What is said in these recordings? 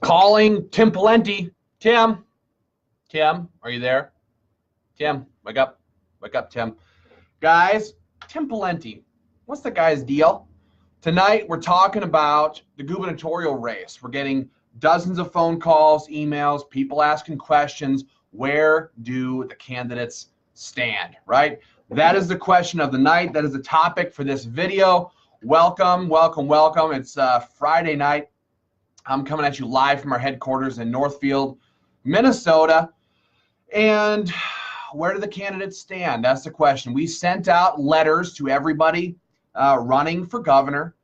Calling Tim Pawlenty. Tim, are you there? Tim, wake up. Wake up, Tim. Guys, Tim Pawlenty, what's the guy's deal? Tonight, we're talking about the gubernatorial race. We're getting dozens of phone calls, emails, people asking questions. Where do the candidates stand, right? That is the question of the night. That is the topic for this video. Welcome, welcome, welcome. It's Friday night. I'm coming at you live from our headquarters in Northfield, Minnesota. And where do the candidates stand? That's the question. We sent out letters to everybody running for governor,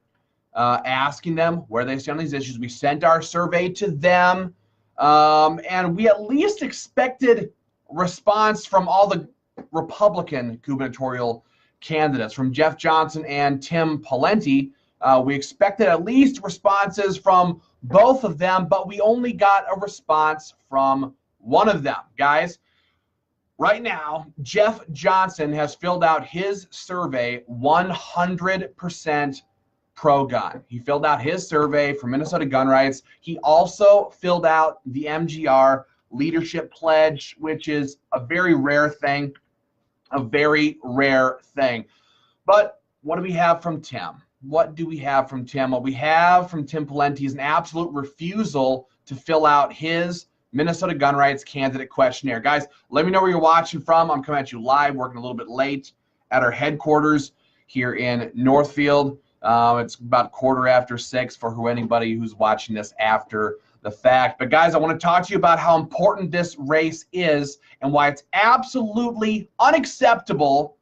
asking them where they stand on these issues. We sent our survey to them, and we at least expected response from all the Republican gubernatorial candidates, from Jeff Johnson and Tim Pawlenty. We expected at least responses from both of them, but we only got a response from one of them. Guys, right now, Jeff Johnson has filled out his survey 100% pro-gun. He filled out his survey for Minnesota gun rights. He also filled out the MGR Leadership Pledge, which is a very rare thing, But what do we have from Tim? What do we have from Tim? What we have from Tim Pawlenty is an absolute refusal to fill out his Minnesota gun rights candidate questionnaire. Guys, let me know where you're watching from. I'm coming at you live, working a little bit late at our headquarters here in Northfield. It's about 6:15 for anybody who's watching this after the fact. But guys, I want to talk to you about how important this race is and why it's absolutely unacceptable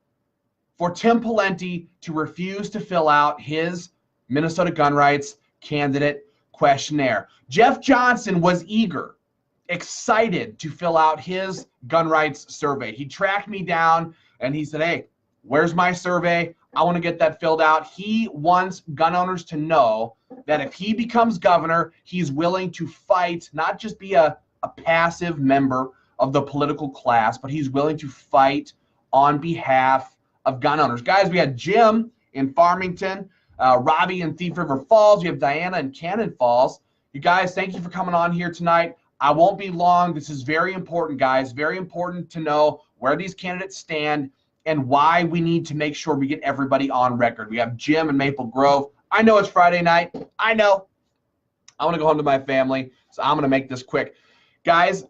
for Tim Pawlenty to refuse to fill out his Minnesota gun rights candidate questionnaire. Jeff Johnson was eager, excited to fill out his gun rights survey. He tracked me down and he said, hey, where's my survey? I want to get that filled out. He wants gun owners to know that if he becomes governor, he's willing to fight, not just be a passive member of the political class, but he's willing to fight on behalf of gun owners. Guys, we had Jim in Farmington, Robbie in Thief River Falls. We have Diana in Cannon Falls. You guys, thank you for coming on here tonight. I won't be long. This is very important, guys. Very important to know where these candidates stand and why we need to make sure we get everybody on record. We have Jim in Maple Grove. I know it's Friday night. I know. I want to go home to my family, so I'm going to make this quick. Guys,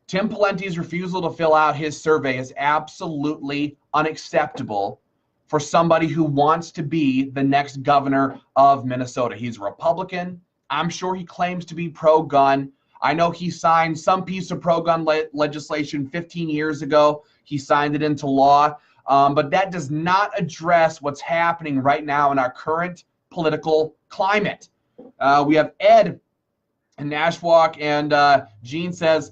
Tim Pawlenty's refusal to fill out his survey is absolutely unacceptable for somebody who wants to be the next governor of Minnesota. He's a Republican. I'm sure he claims to be pro-gun. I know he signed some piece of pro-gun legislation 15 years ago. He signed it into law. But that does not address what's happening right now in our current political climate. We have Ed in Nashwauk, and Gene says,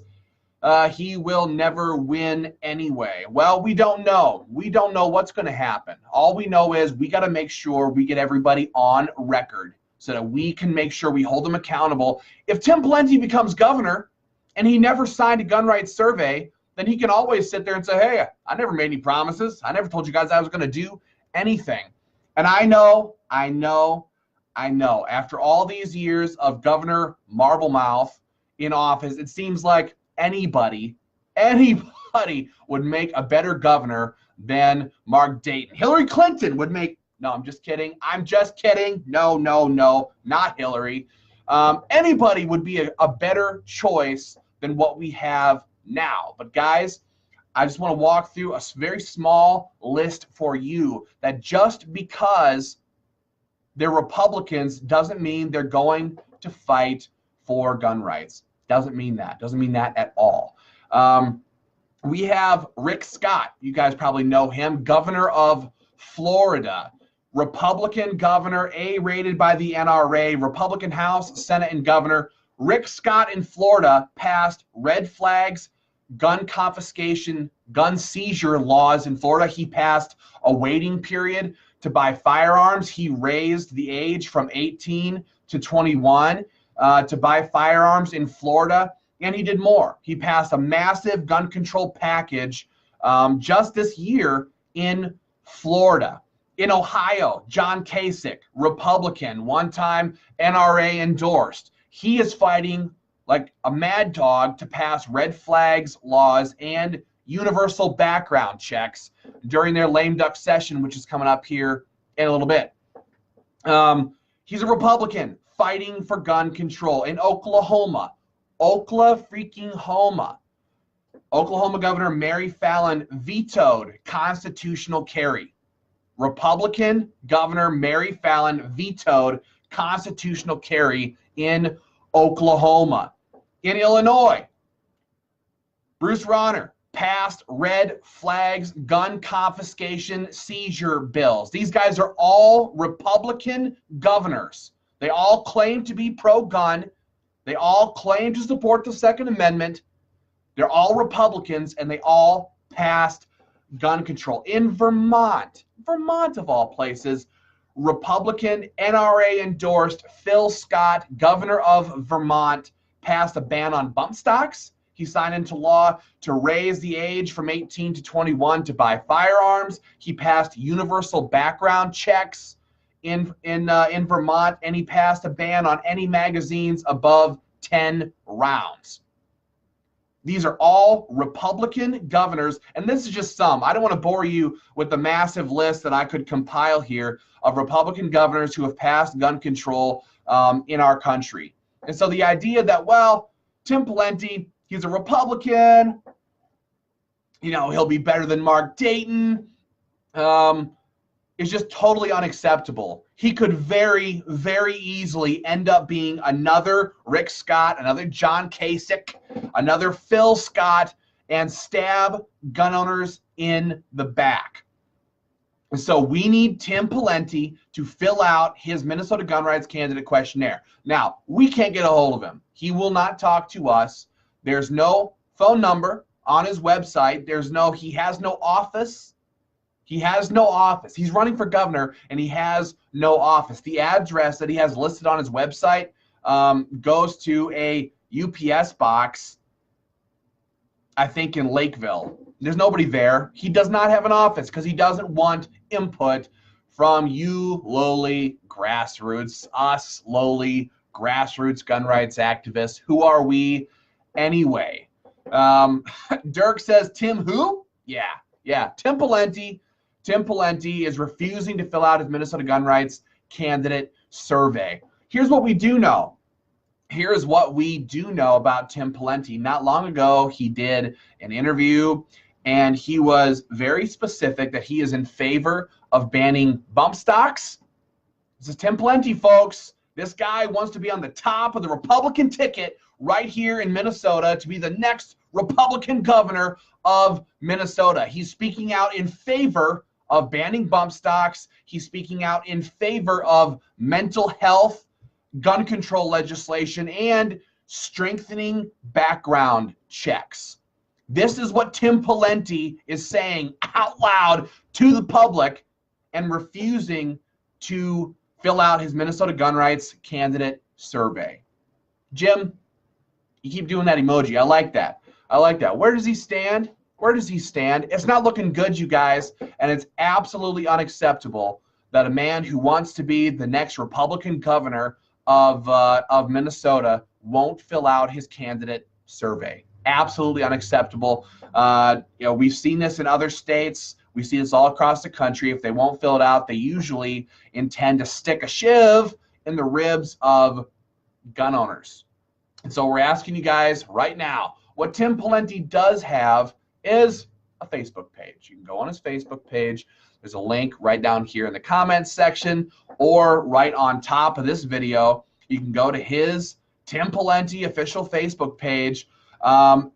he will never win anyway. Well, we don't know. We don't know what's going to happen. All we know is we got to make sure we get everybody on record so that we can make sure we hold them accountable. If Tim Pawlenty becomes governor and he never signed a gun rights survey, then he can always sit there and say, hey, I never made any promises. I never told you guys I was going to do anything. And I know, after all these years of Governor Marblemouth in office, it seems like anybody would make a better governor than Mark Dayton. Hillary Clinton would make, no, I'm just kidding. No, not Hillary. Anybody would be a better choice than what we have now. But guys, I just want to walk through a very small list for you that just because they're Republicans doesn't mean they're going to fight for gun rights. Doesn't mean that at all. We have Rick Scott. You guys probably know him, governor of Florida, Republican governor, A-rated by the NRA, Republican House, Senate, and governor. Rick Scott in Florida passed red flags, gun confiscation, gun seizure laws in Florida. He passed a waiting period to buy firearms. He raised the age from 18 to 21 to buy firearms in Florida, and he did more. He passed a massive gun control package just this year in Florida. In Ohio, John Kasich, Republican, one-time NRA endorsed. He is fighting like a mad dog to pass red flags laws and universal background checks during their lame duck session, which is coming up here in a little bit. He's a Republican fighting for gun control in Oklahoma. Oklahoma Governor Mary Fallin vetoed constitutional carry. Republican Governor Mary Fallin vetoed constitutional carry in Oklahoma. In Illinois, Bruce Rauner passed red flags, gun confiscation, seizure bills. These guys are all Republican governors. They all claim to be pro-gun. They all claim to support the Second Amendment. They're all Republicans, and they all passed gun control. In Vermont of all places, Republican NRA-endorsed Phil Scott, governor of Vermont, passed a ban on bump stocks. He signed into law to raise the age from 18 to 21 to buy firearms. He passed universal background checks in Vermont, and he passed a ban on any magazines above 10 rounds. These are all Republican governors, and this is just some. I don't want to bore you with the massive list that I could compile here of Republican governors who have passed gun control in our country. And so the idea that, well, Tim Pawlenty, he's a Republican, you know, he'll be better than Mark Dayton, is just totally unacceptable. He could very, very easily end up being another Rick Scott, another John Kasich, another Phil Scott, and stab gun owners in the back. And so we need Tim Pawlenty to fill out his Minnesota gun rights candidate questionnaire. Now, we can't get a hold of him. He will not talk to us. There's no phone number on his website. He has no office. He has no office. He's running for governor, and he has no office. The address that he has listed on his website goes to a UPS box, I think, in Lakeville. There's nobody there. He does not have an office because he doesn't want input from you lowly grassroots, us lowly grassroots gun rights activists. Who are we anyway? Dirk says, Tim who? Yeah, Tim Pawlenty. Tim Pawlenty is refusing to fill out his Minnesota gun rights candidate survey. Here's what we do know. Here's what we do know about Tim Pawlenty. Not long ago, he did an interview, and he was very specific that he is in favor of banning bump stocks. This is Tim Pawlenty, folks. This guy wants to be on the top of the Republican ticket right here in Minnesota to be the next Republican governor of Minnesota. He's speaking out in favor of banning bump stocks. He's speaking out in favor of mental health, gun control legislation, and strengthening background checks. This is what Tim Pawlenty is saying out loud to the public and refusing to fill out his Minnesota gun rights candidate survey. Jim, you keep doing that emoji. I like that. Where does he stand? It's not looking good, you guys, and it's absolutely unacceptable that a man who wants to be the next Republican governor of Minnesota won't fill out his candidate survey. Absolutely unacceptable. We've seen this in other states. We see this all across the country. If they won't fill it out, they usually intend to stick a shiv in the ribs of gun owners. And so we're asking you guys right now, what Tim Pawlenty does have is a Facebook page. You can go on his Facebook page. There's a link right down here in the comments section, or right on top of this video. You can go to his Tim Pawlenty official Facebook page.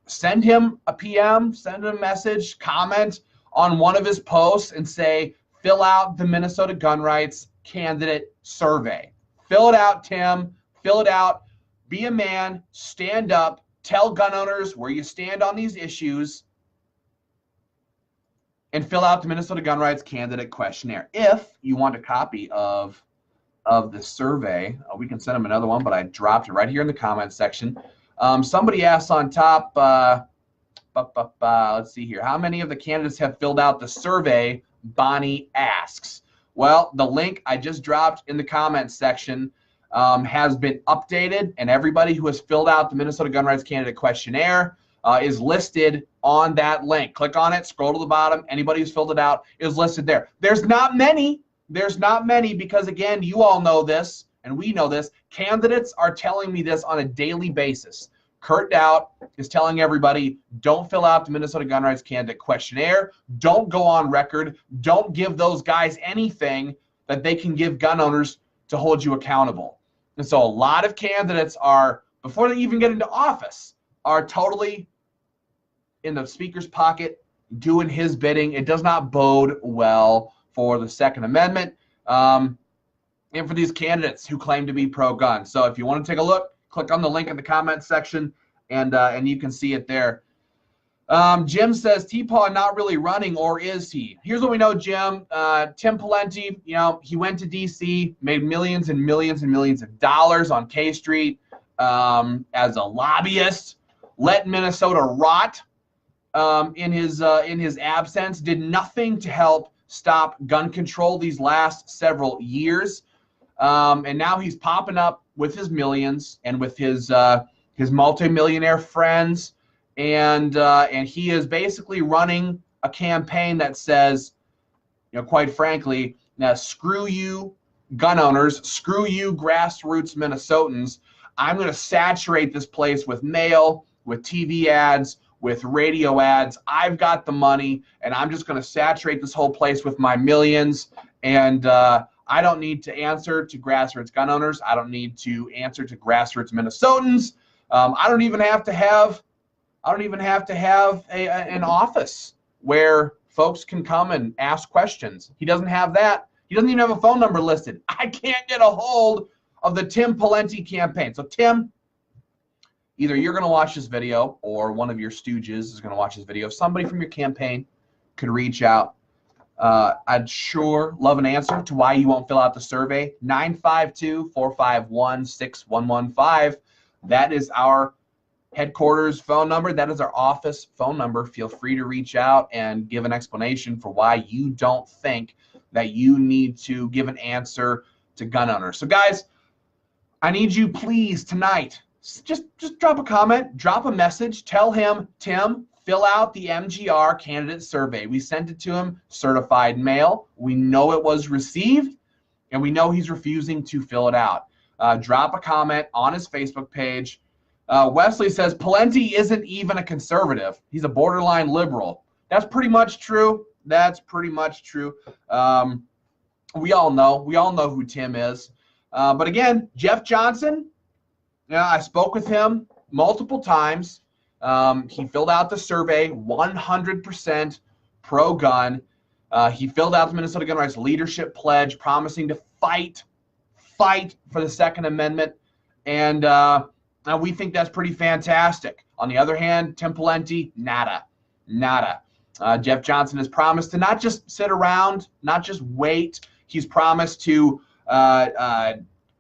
Send him a PM, send him a message, comment on one of his posts and say, fill out the Minnesota gun rights candidate survey. Fill it out, Tim. Fill it out. Be a man. Stand up. Tell gun owners where you stand on these issues, and fill out the Minnesota gun rights candidate questionnaire. If you want a copy of the survey, we can send them another one, but I dropped it right here in the comments section. Somebody asked on top, let's see here, how many of the candidates have filled out the survey? Bonnie asks. Well, the link I just dropped in the comments section. has been updated, and everybody who has filled out the Minnesota Gun Rights Candidate questionnaire is listed on that link. Click on it, scroll to the bottom. Anybody who's filled it out is listed there. There's not many. There's not many because, again, you all know this, and we know this. Candidates are telling me this on a daily basis. Kurt Dowd is telling everybody, don't fill out the Minnesota Gun Rights Candidate questionnaire. Don't go on record. Don't give those guys anything that they can give gun owners to hold you accountable. And so a lot of candidates are, before they even get into office, are totally in the speaker's pocket doing his bidding. It does not bode well for the Second Amendment and for these candidates who claim to be pro-gun. So if you want to take a look, click on the link in the comments section, and you can see it there. Jim says, T-Paw not really running, or is he? Here's what we know, Jim. Tim Pawlenty, he went to D.C., made millions and millions and millions of dollars on K Street as a lobbyist, let Minnesota rot in his absence, did nothing to help stop gun control these last several years. And now he's popping up with his millions and with his multimillionaire friends, and he is basically running a campaign that says, quite frankly, now screw you gun owners, screw you grassroots Minnesotans. I'm going to saturate this place with mail, with TV ads, with radio ads. I've got the money, and I'm just going to saturate this whole place with my millions. And I don't need to answer to grassroots gun owners. I don't need to answer to grassroots Minnesotans. I don't even have to have an office where folks can come and ask questions. He doesn't have that. He doesn't even have a phone number listed. I can't get a hold of the Tim Pawlenty campaign. So Tim, either you're going to watch this video or one of your stooges is going to watch this video. Somebody from your campaign could reach out. I'd sure love an answer to why you won't fill out the survey. 952-451-6115. That is our headquarters phone number. That is our office phone number. Feel free to reach out and give an explanation for why you don't think that you need to give an answer to gun owners. So guys, I need you please tonight, just drop a comment, drop a message, tell him, Tim, fill out the MGR candidate survey. We sent it to him, certified mail. We know it was received, and we know he's refusing to fill it out. Drop a comment on his Facebook page. Wesley says, Pawlenty isn't even a conservative. He's a borderline liberal. That's pretty much true. That's pretty much true. We all know who Tim is. But again, Jeff Johnson, I spoke with him multiple times. He filled out the survey, 100% pro-gun. He filled out the Minnesota Gun Rights Leadership Pledge, promising to fight for the Second Amendment. And we think that's pretty fantastic. On the other hand, Tim Pawlenty, nada. Jeff Johnson has promised to not just sit around, not just wait. He's promised to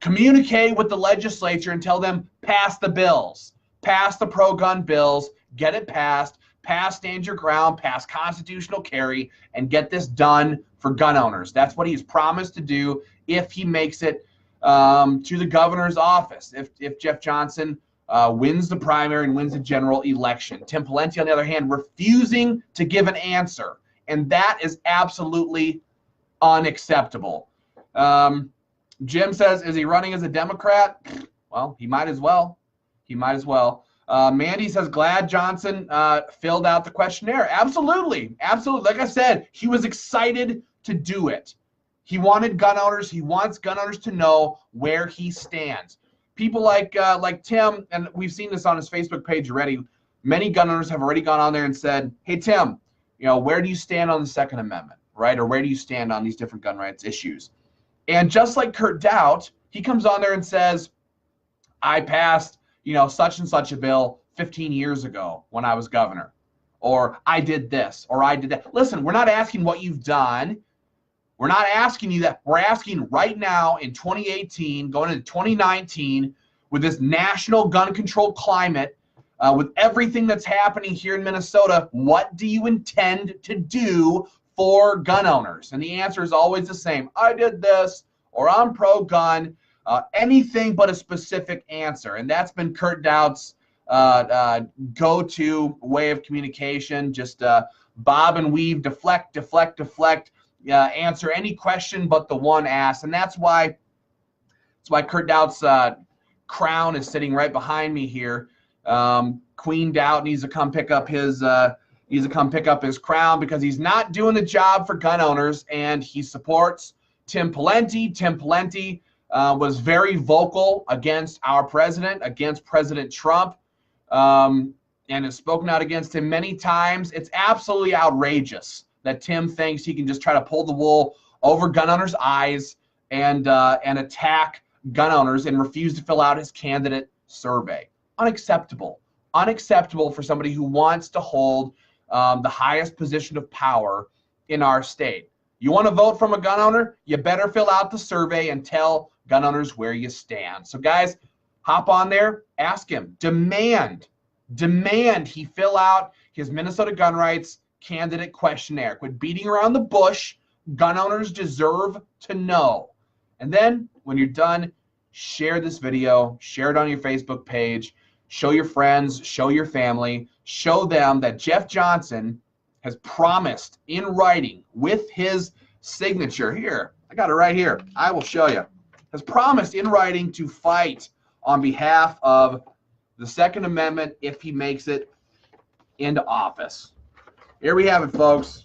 communicate with the legislature and tell them, pass the bills. Pass the pro-gun bills, get it passed, pass stand your ground, pass constitutional carry, and get this done for gun owners. That's what he's promised to do if he makes it to the governor's office, if Jeff Johnson wins the primary and wins the general election. Tim Pawlenty, on the other hand, refusing to give an answer, and that is absolutely unacceptable. Jim says, is he running as a Democrat? Well, he might as well. Mandy says, glad Johnson filled out the questionnaire. Absolutely. Like I said, he was excited to do it. He wanted gun owners. He wants gun owners to know where he stands. People like Tim, and we've seen this on his Facebook page already. Many gun owners have already gone on there and said, hey, Tim, where do you stand on the Second Amendment, right? Or where do you stand on these different gun rights issues? And just like Kurt Dowd, he comes on there and says, I passed such and such a bill 15 years ago when I was governor, or I did this, or I did that. Listen, we're not asking what you've done. We're not asking you that. We're asking right now in 2018, going into 2019, with this national gun control climate, with everything that's happening here in Minnesota, what do you intend to do for gun owners? And the answer is always the same. I did this, or I'm pro-gun. anything but a specific answer. And that's been Kurt Dowd's go-to way of communication. Just bob and weave, deflect, deflect, deflect, answer any question but the one asked. And that's why Kurt Dowd's crown is sitting right behind me here. Queen Dowd needs to come pick up his crown, because he's not doing the job for gun owners, and he supports Tim Pawlenty. Tim Pawlenty was very vocal against our president, against President Trump, and has spoken out against him many times. It's absolutely outrageous that Tim thinks he can just try to pull the wool over gun owners' eyes and attack gun owners and refuse to fill out his candidate survey. Unacceptable. Unacceptable for somebody who wants to hold the highest position of power in our state. You want to vote from a gun owner? You better fill out the survey and tell gun owners where you stand. So guys, hop on there, ask him, demand he fill out his Minnesota gun rights candidate questionnaire. Quit beating around the bush. Gun owners deserve to know. And then when you're done, share this video, share it on your Facebook page, show your friends, show your family, show them that Jeff Johnson has promised in writing with his signature here. I got it right here. I will show you. Has promised in writing to fight on behalf of the Second Amendment if he makes it into office. Here we have it, folks.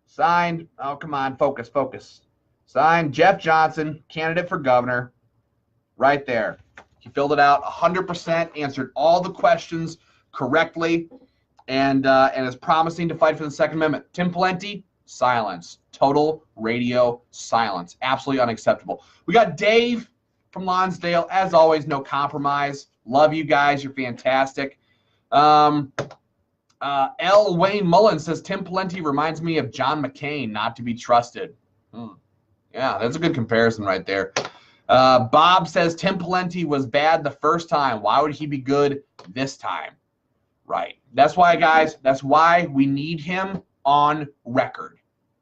Signed. Oh, come on. Focus, focus. Signed, Jeff Johnson, candidate for governor. Right there. He filled it out 100%, answered all the questions correctly, and is promising to fight for the Second Amendment. Tim Pawlenty, silence. Total radio silence. Absolutely unacceptable. We got Dave from Lonsdale. As always, no compromise. Love you guys. You're fantastic. L. Wayne Mullen says, Tim Pawlenty reminds me of John McCain, not to be trusted. Yeah, that's a good comparison right there. Bob says, Tim Pawlenty was bad the first time. Why would he be good this time? Right. That's why, guys, that's why we need him on record.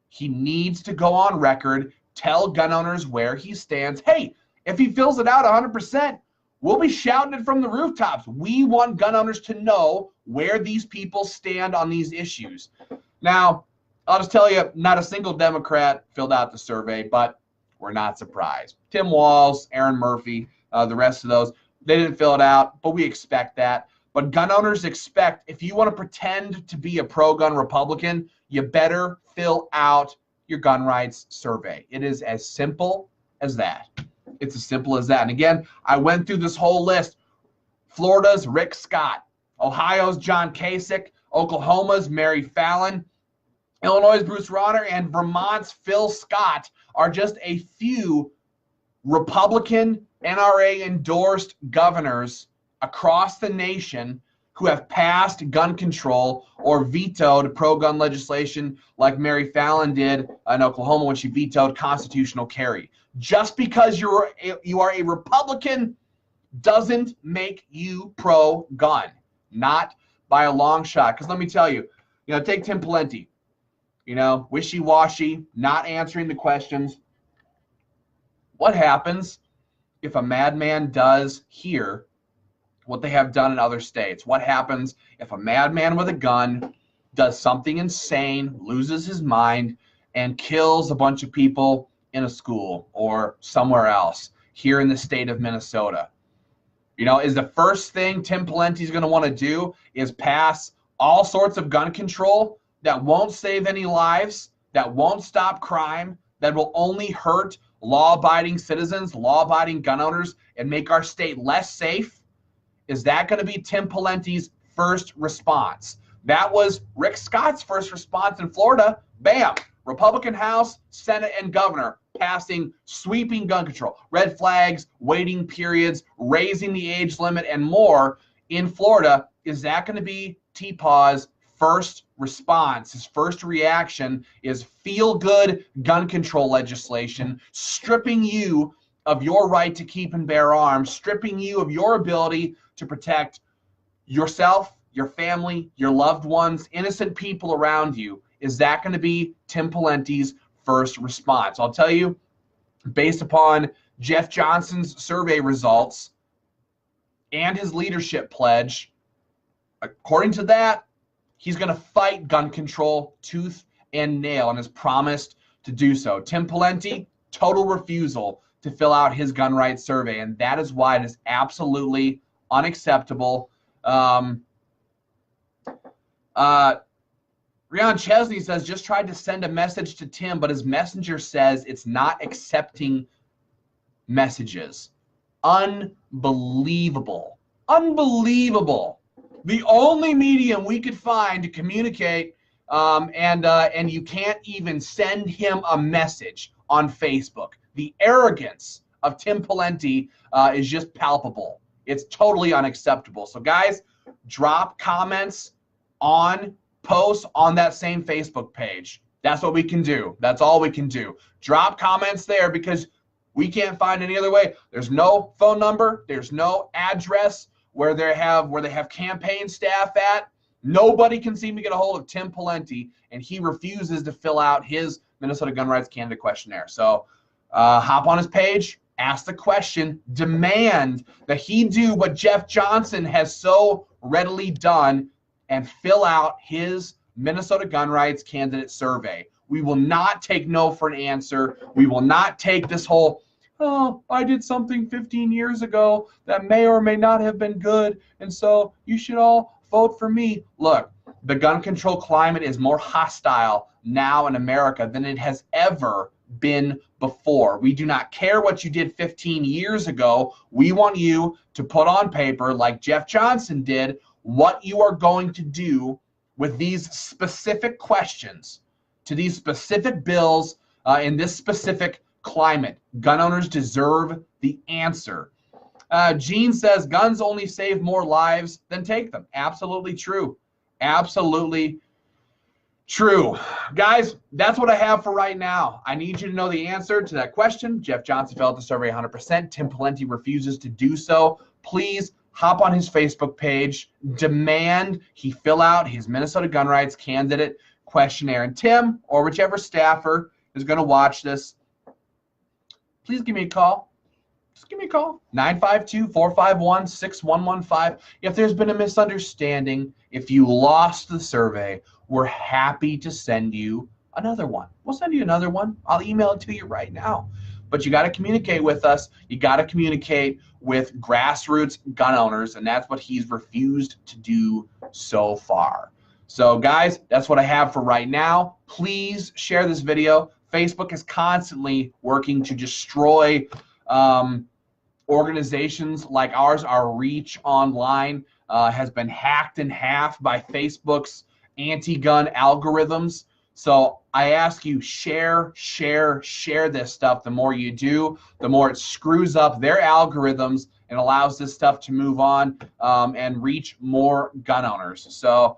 He needs to go on record, tell gun owners where he stands. Hey, if he fills it out 100%, we'll be shouting it from the rooftops. We want gun owners to know where these people stand on these issues. Now, I'll just tell you, not a single Democrat filled out the survey, but we're not surprised. Tim Walz, Aaron Murphy, the rest of those, they didn't fill it out, but we expect that. But gun owners expect, if you want to pretend to be a pro-gun Republican, you better fill out your gun rights survey. It is as simple as that. It's as simple as that. And again, I went through this whole list. Florida's Rick Scott, Ohio's John Kasich, Oklahoma's Mary Fallon, Illinois' Bruce Rauner, and Vermont's Phil Scott are just a few Republican NRA-endorsed governors across the nation who have passed gun control or vetoed pro-gun legislation like Mary Fallon did in Oklahoma when she vetoed constitutional carry. Just because you are a Republican doesn't make you pro-gun. Not by a long shot. Because let me tell you, take Tim Pawlenty. Wishy-washy, not answering the questions. What happens if a madman does here what they have done in other states? What happens if a madman with a gun does something insane, loses his mind, and kills a bunch of people in a school or somewhere else here in the state of Minnesota? Is the first thing Tim Pawlenty is going to want to do is pass all sorts of gun control that won't save any lives, that won't stop crime, that will only hurt law-abiding citizens, law-abiding gun owners, and make our state less safe? Is that going to be Tim Pawlenty's first response? That was Rick Scott's first response in Florida. Bam! Republican House, Senate, and governor passing sweeping gun control, red flags, waiting periods, raising the age limit, and more in Florida. Is that going to be T-Paw's first response? His first reaction is feel-good gun control legislation, stripping you of your right to keep and bear arms, stripping you of your ability to protect yourself, your family, your loved ones, innocent people around you. Is that going to be Tim Pawlenty's first response? I'll tell you, based upon Jeff Johnson's survey results and his leadership pledge, according to that, he's going to fight gun control tooth and nail and has promised to do so. Tim Pawlenty, total refusal to fill out his gun rights survey, and that is why it is absolutely unacceptable. Rion Chesney says, just tried to send a message to Tim, but his messenger says it's not accepting messages. Unbelievable. Unbelievable. The only medium we could find to communicate, and you can't even send him a message on Facebook. The arrogance of Tim Pawlenty is just palpable. It's totally unacceptable. So guys, drop comments on posts on that same Facebook page. That's what we can do. That's all we can do. Drop comments there because we can't find any other way. There's no phone number. There's no address where they have campaign staff at. Nobody can seem to get a hold of Tim Pawlenty, and he refuses to fill out his Minnesota Gun Rights Candidate questionnaire. So hop on his page, ask the question, demand that he do what Jeff Johnson has so readily done and fill out his Minnesota Gun Rights Candidate survey. We will not take no for an answer. We will not take this whole, oh, I did something 15 years ago that may or may not have been good, and so you should all vote for me. Look, the gun control climate is more hostile now in America than it has ever been before. We do not care what you did 15 years ago. We want you to put on paper, like Jeff Johnson did, what you are going to do with these specific questions to these specific bills in this specific climate. Gun owners deserve the answer. Gene says guns only save more lives than take them. Absolutely true. Absolutely true. Guys, that's what I have for right now. I need you to know the answer to that question. Jeff Johnson filled out the survey 100%. Tim Pawlenty refuses to do so. Please hop on his Facebook page. Demand he fill out his Minnesota Gun Rights Candidate questionnaire. And Tim, or whichever staffer is going to watch this, please give me a call. Just give me a call, 952-451-6115. If there's been a misunderstanding, if you lost the survey, we're happy to send you another one. We'll send you another one. I'll email it to you right now. But you got to communicate with us. You got to communicate with grassroots gun owners, and that's what he's refused to do so far. So, guys, that's what I have for right now. Please share this video. Facebook is constantly working to destroy organizations like ours. Our reach online has been hacked in half by Facebook's anti-gun algorithms. So I ask you, share this stuff. The more you do, the more it screws up their algorithms and allows this stuff to move on and reach more gun owners. So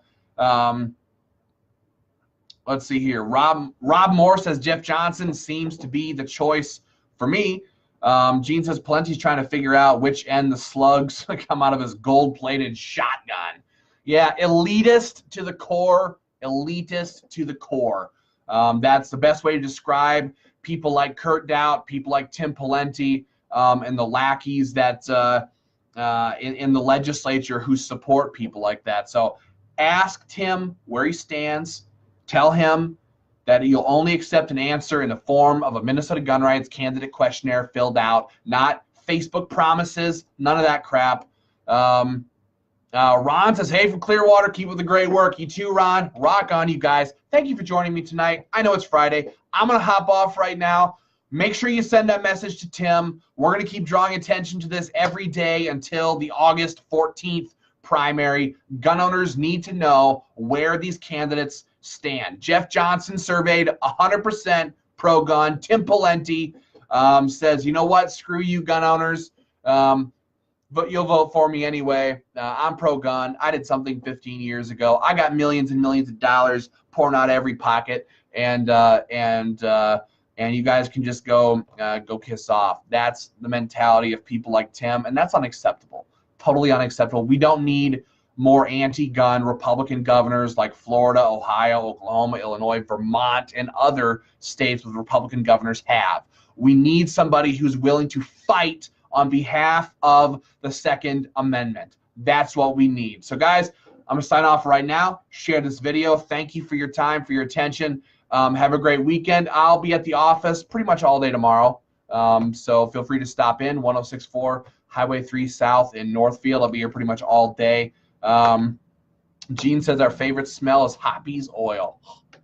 let's see here. Rob Moore says Jeff Johnson seems to be the choice for me. Gene says Pawlenty's trying to figure out which end the slugs come out of his gold-plated shotgun. Yeah, elitist to the core. Elitist to the core. That's the best way to describe people like Kurt Doubt, people like Tim Pawlenty, and the lackeys that in the legislature who support people like that. So ask Tim where he stands. Tell him that you'll only accept an answer in the form of a Minnesota Gun Rights Candidate questionnaire filled out, not Facebook promises, none of that crap. Ron says, hey, from Clearwater, keep up the great work. You too, Ron. Rock on, you guys. Thank you for joining me tonight. I know it's Friday. I'm going to hop off right now. Make sure you send that message to Tim. We're going to keep drawing attention to this every day until the August 14th primary. Gun owners need to know where these candidates stand. Jeff Johnson surveyed 100% pro-gun. Tim Pawlenty says, you know what, screw you gun owners, but you'll vote for me anyway. I'm pro-gun. I did something 15 years ago. I got millions and millions of dollars pouring out every pocket, and you guys can just go kiss off. That's the mentality of people like Tim, and that's unacceptable. Totally unacceptable. We don't need more anti-gun Republican governors like Florida, Ohio, Oklahoma, Illinois, Vermont, and other states with Republican governors have. We need somebody who's willing to fight on behalf of the Second Amendment. That's what we need. So guys, I'm going to sign off right now. Share this video. Thank you for your time, for your attention. Have a great weekend. I'll be at the office pretty much all day tomorrow. So feel free to stop in, 1064 Highway 3 South in Northfield. I'll be here pretty much all day. Gene says our favorite smell is Hoppy's oil.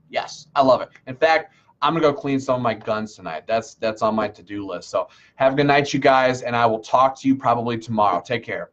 Yes, I love it. In fact, I'm going to go clean some of my guns tonight. That's on my to-do list. So have a good night, you guys, and I will talk to you probably tomorrow. Take care.